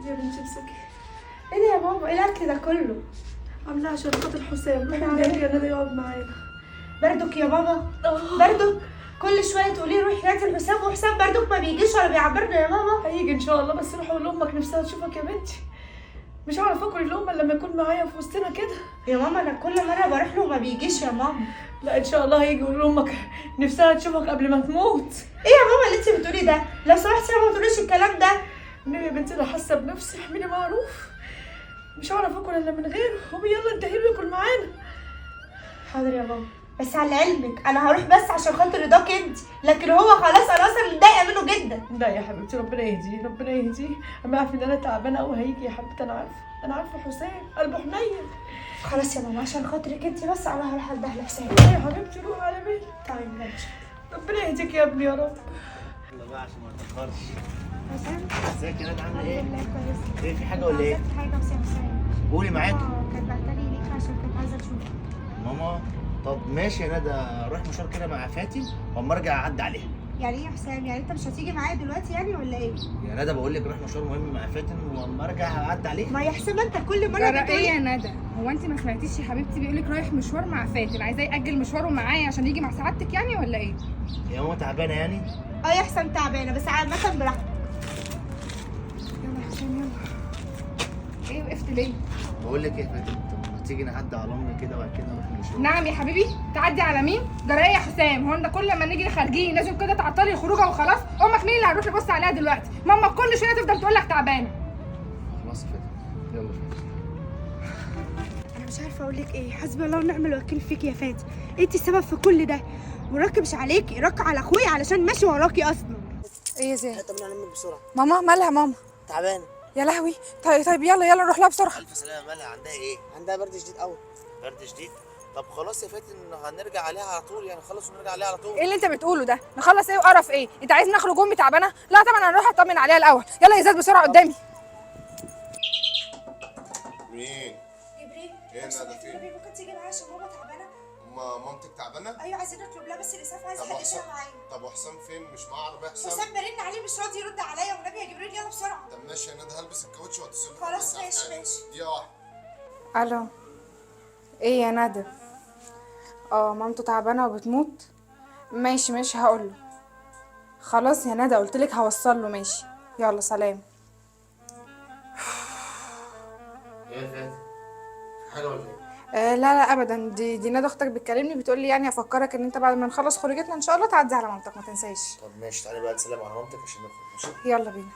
خدي يا بنتي امسكي. ايه ده يا ماما؟ ايه الاكل ده كله؟ عاملاه عشان خاطر حسام، روحي نادي يا ندى يقعد معانا. بردك يا ماما؟ بردك كل شويه تقولي روحي نادي لحسام، وحسام بردك ما بيجيش ولا بيعبرنا يا ماما. هيجي ان شاء الله، بس روحي قول لامك نفسها تشوفك يا بنتي. مش هعرف اكل اللقمه إلا لما يكون معايا في وسطنا كده. يا ماما انا كل مره بروح له وما بيجيش يا ماما. لا ان شاء الله هيجي يقول لامك نفسها تشوفك قبل ما تموت. ايه يا ماما اللي انت بتقولي ده؟ لو سمحتي يا ماما ما تقوليش الكلام ده. النبي يا بنتي انا حاسه بنفسي، احملي معروف. مش هعرف اكل الا من غيره. قومي يلا انتهي له ياكل معانا. حاضر يا ماما، بس على علمك انا هروح بس عشان خاطر رضاك انت، لكن هو خلاص انا اصلا متضايقه منه جدا. لا يا حبيبتي ربنا يهديه ربنا يهديه. اما عارف ان انا تعبانه قوي هيجي يا حبيبتي. انا عارفه حسام قلبه حنين. خلاص يا ماما عشان خاطرك انت بس انا هروح ادهلك حسام. يا حبيبتي روحي على بالي. طيب ماشي. ربنا يهديك يا ابني يا رب. يلا بقى عشان ما نتأخرش. حسام ازيك يا ندى عامله ايه؟ الحمد لله كويس. ايه في حاجه ولا ايه؟ عملت حاجه بس يا حسام. قولي معاكي. كانت بعتلي ليك عشان كنت عايزه اشوفك. ماما طب ماشي يا ندى، روح مشوار كده مع فاتن واما ارجع اعدي عليها. يعني ايه يا حسام؟ يعني انت مش هتيجي معايا دلوقتي يعني ولا ايه؟ يا ندى بقول لك روح مشوار مهم مع فاتن واما ارجع هعدي عليها. ما يا حسام انت كل مره جرى ايه بتقولي يا ندى؟ هو انت ما سمعتيش يا حبيبتي بيقول لك رايح مشوار مع فاتن، عايزاه ياجل مشواره معايا عشان يجي مع سعادتك يعني ولا ايه؟ يا ماما تعبانه يعني؟ اه يا حسام تعبانه بس عامه براحتك. يلا يا حسام يلا. ايه وقفت ليه؟ بقول لك ايه يا فاتن، طب ما تيجي نعدي على امي كده وبعد كده نروح المشوار. نعم يا حبيبي، تعدي على مين؟ جرى ايه يا حسام؟ هو انت كل ما نيجي خارجين لازم كده تعطلي خروجه وخلاص؟ امك مين اللي هنروح نبص عليها دلوقتي؟ ماما كل شويه تفضل تقول لك تعبانه. خلاص يا فاتن يلا فاتن. انا مش عارفه اقول لك ايه، حسبي الله ونعم الوكيل فيك يا فاتن، انت السبب في كل ده، وراكي مش عليكي، راكي على اخويا علشان ماشي وراكي اصلا. ايه يا زين؟ طمني على امك بسرعه. ماما مالها ماما؟ تعبانه. يا لهوي. طيب يلا نروح لها بسرعه. الف سلامه. مالها عندها ايه؟ عندها برد شديد قوي. برد شديد؟ طب خلاص يا فاتن هنرجع عليها على طول، يعني خلص ونرجع عليها على طول. ايه اللي انت بتقوله ده؟ نخلص ايه وقرف ايه؟ انت عايز نخرج امي تعبانه؟ لا طبعا هنروح اطمن عليها الاول. يلا يا زياد بسرعه قدامي. مين؟ جبريل ايه ندى فين؟ ممكن تيجي معايا عشان ماما تعبانه؟ مامتك تعبانه؟ ايوه عايزين نطلب لها بس الاسعاف، عايزه طب حد وحسام؟ يشيلها معايا. طب وحسام فين؟ مش معاه عربيه حسام؟ حسام برن عليه مش راضي يرد عليا، والنبي يا جبريل يلا بسرعه. طب ماشي يا ندى، هلبس الكاوتش واتصل بيك. خلاص ماشي ماشي. دقيقه واحده. الو. ايه يا ندى؟ مامته تعبانه وبتموت. ماشي هقوله. خلاص يا ندى قلتلك هوصل له. ماشي يلا سلام. ايه يا فاتن؟ في حاجه ولا ايه؟ لا ابدا، دي ندى اختك بتكلمني بتقول لي يعني افكرك ان انت بعد ما نخلص خروجتنا ان شاء الله تعدي على مامتك ما تنساش. طب ماشي تعالي بقى نسلم على مامتك عشان نخرج ماشي؟ يلا بينا.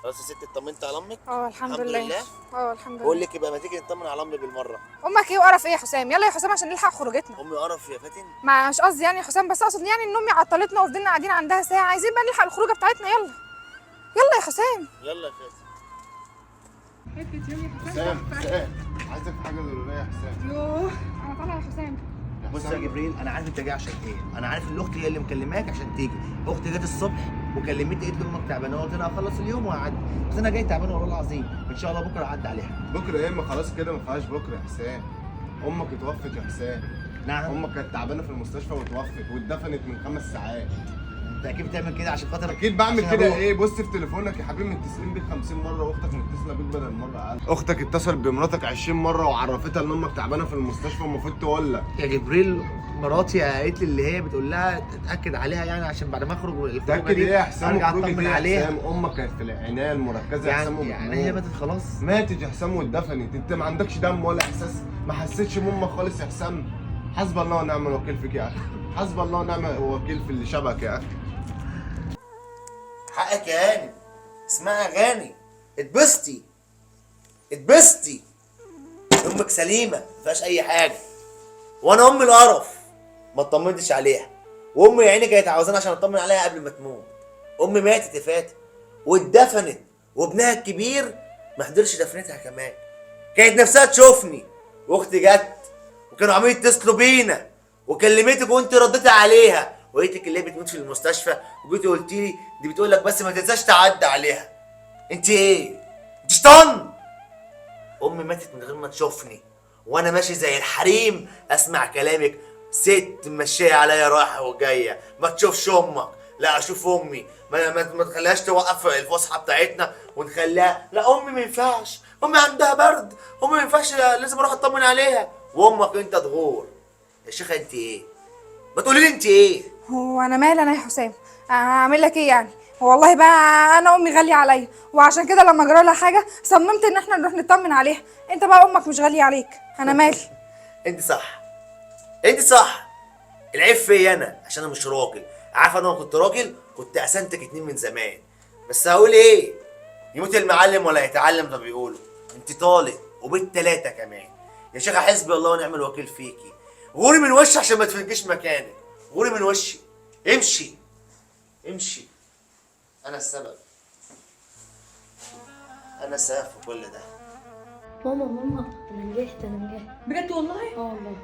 خلاص يا ستي اطمنت على امك؟ الحمد لله. الحمد بقول لله. لك يبقى ما تيجي نطمن على امي بالمره. امك ايه وقرف ايه يا حسام؟ يلا يا حسام عشان نلحق خروجتنا. امي قرف يا فاتن. مش قصدي يعني يا حسام، بس اقصد يعني ان امي عطلتنا وفضلنا قاعدين عندها ساعه، عايزين بقى نلحق الخروجه بتاعتنا. يلا يا حسام. يلا يا فاتن. حسام عايزك في حاجه ضروريه يا حسام. يوه انا طالعه يا حسام. بص يا جبريل، انا عارف انت جاي عشان ايه. انا عارف ان اختي هي اللي مكلماك عشان تيجي. اختي جت الصبح وكلمتني قالت لي امك تعبانه، قلت لها اخلص اليوم وهعدي، بس انا جاي تعبان والله العظيم. ان شاء الله بكره اعدي عليها. بكره ايه؟ ما خلاص كده ما فيهاش بكره يا حسام. امك اتوفت يا حسام. نعم. امك كانت تعبانه في المستشفى واتوفت واتدفنت من 5 ساعات. انت اكيد بتعمل كده عشان خاطر اكيد بعمل عشان كده. أروح. ايه؟ بص في تليفونك يا حبيبي، متصلين بيك 50 مره واختك متصله بيك بدل مره اقل. اختك اتصلت بمراتك 20 مره وعرفتها ان امك تعبانه في المستشفى ومفروض تقول لك. يا جبريل مراتي قالت لي اللي هي بتقول لها تتاكد عليها يعني عشان بعد ما اخرج الخروجه تاكد دي ايه يا حسام؟ ارجع الخروجة اطمن دي يا عليها. حسام امك كانت في العنايه المركزه يا حسام. يعني هي ماتت خلاص. ماتت يا حسام واتدفنت. انت ما عندكش دم ولا احساس، ما حسيتش بامك خالص يا حسام. حسب الله ونعم الوكيل فيك يا اخي. حسب الله ونعم الوكيل في اللي شبهك يا اخي. حقك يا هاني، اسمها اغاني. اتبسطي اتبسطي، امك سليمه ما فيهاش اي حاجه، وانا ام القرف ما اطمنتش عليها، وامي يا عيني كانت عاوزاني عشان اطمن عليها قبل ما تموت. امي ماتت يا فاتن واتدفنت، وابنها الكبير ما حضرش دفنتها كمان. كانت نفسها تشوفني، واختي جت وكانوا عاملين يتصلوا بينا وكلمتك وانت رديتي عليها وقالت لك اللي هي بتموت في المستشفى، وجيتي قلت لي دي بتقول لك بس ما تنساش تعدي عليها. انت ايه؟ انت شيطان. امي ماتت من غير ما تشوفني، وانا ماشي زي الحريم اسمع كلامك ست ماشيه عليا رايحه وجايه، ما تشوفش امك لا اشوف امي، ما تخليهاش توقف الفسحه بتاعتنا ونخليها. لا امي ما ينفعش، امي عندها برد، امي ما ينفعش، لازم اروح اطمن عليها. وامك انت تغور. يا شيخه انت ايه؟ ما تقولي لي انت ايه؟ هو انا مالي انا يا حسام؟ اعمل لك ايه يعني؟ هو والله بقى انا امي غاليه عليا، وعشان كده لما جرى لها حاجه صممت ان احنا نروح نطمن عليها. انت بقى امك مش غاليه عليك، انا مالي. انت صح، انت صح. العيب فيا انا عشان انا مش راجل. عارفه انا لو كنت راجل كنت قسمتك اتنين من زمان. بس هقول ايه؟ يموت المعلم ولا يتعلم زي ما بيقولوا. انت طالق وبالتلاته كمان. يا شيخه حسبي الله ونعم الوكيل فيكي. غوري من وشي عشان ما تفرجيش مكانك. غوري من وشي. امشي امشي. انا السبب. انا السبب في كل ده. ماما انا نجحت بجد والله؟ اه والله.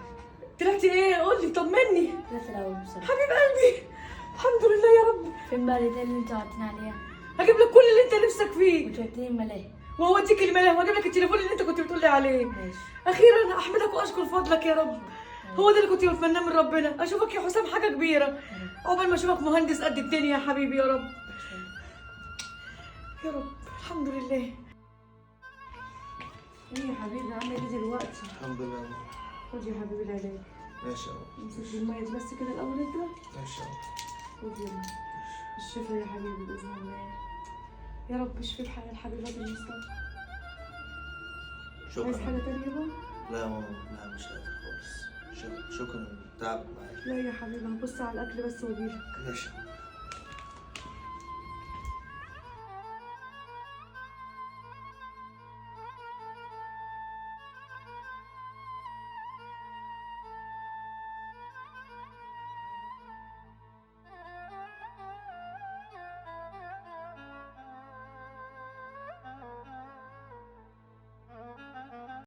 طلعتي ايه؟ قولي طمني. طلعت الاول بصراحه. حبيب قلبي الحمد لله يا رب. فين بقى الهديه اللي انت وعدتني عليها؟ هجيب لك كل اللي انت نفسك فيه، وتوديني الملاهي. وهوديك الملاهي، وهجيب لك التليفون اللي انت كنت بتقولي عليه. ماشي. اخيرا احمدك واشكر فضلك يا رب. هو ده اللي كنت بتمناه من ربنا، اشوفك يا حسام حاجه كبيره. عقبال ما اشوفك مهندس قد الدنيا يا حبيبي يا رب. يا رب الحمد لله. ايه يا حبيبي عامله ايه دلوقتي؟ الحمد لله. خد يا حبيبي العلاج. ماشي يا بابا. امسك الميه بس كده الاول انت. ماشي يا بابا. خد يلا. الشفا يا حبيبي باذن الله. يا رب اشفي الحياه الحبيبات المصطفى. عايز شكرا. حاجه تانية بقى؟ لا يا ماما، لا مش قادر خالص. شكرا تعبت معايا. لا يا حبيبي هبص على الاكل بس واجيلك. ماشي.